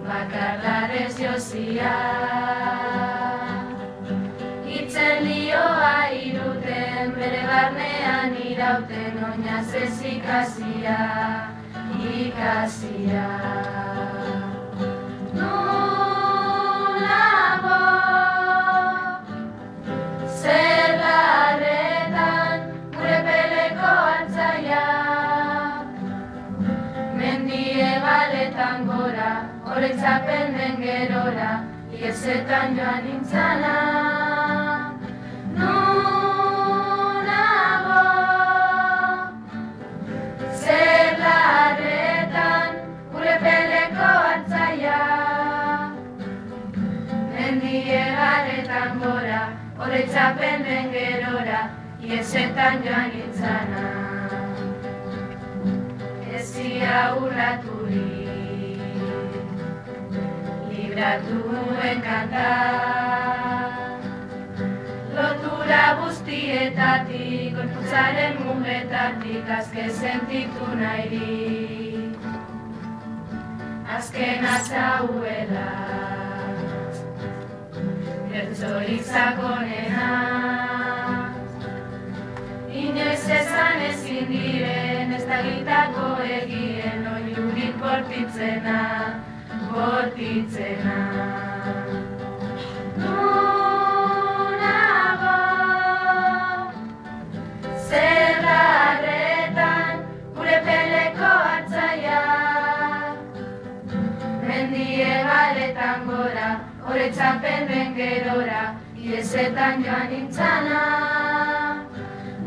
bakarlarez jozia. Itzen lioa iruten, bere barnean irauten, oinaz ez ikasia, ikasia. Nulago, zer larretan, gure peleko altzaia. Mendie baletan gora, oroitzapen den gerora, iesetan joan nintzana. Nunago, zer larretan, gure peleko altzaia. Mendie baletan gora, oroitzapen den gerora, iesetan joan nintzana. Ezia urraturik, libratuen kanta. Lotura guztietatik, gorputzaren mugetatik, azke sentitu nahirik. Azken atzauela, bertzorik sakonena. Inoiz esan ezin diren, ez dagitako egien, oiurik bortitzena, bortitzena. Nunago, zer larretan, gure peleko altzaia. Mendie baletan gora, oroitzapen den gerora, iesetan joan nintzana.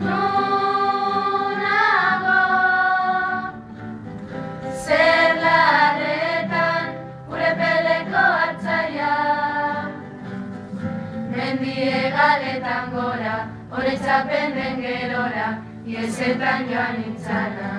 Nunago, zer larretan, gure peleko altzaia. Mendie baletan gora, oroitzapen den gerora, iesetan joan nintzana.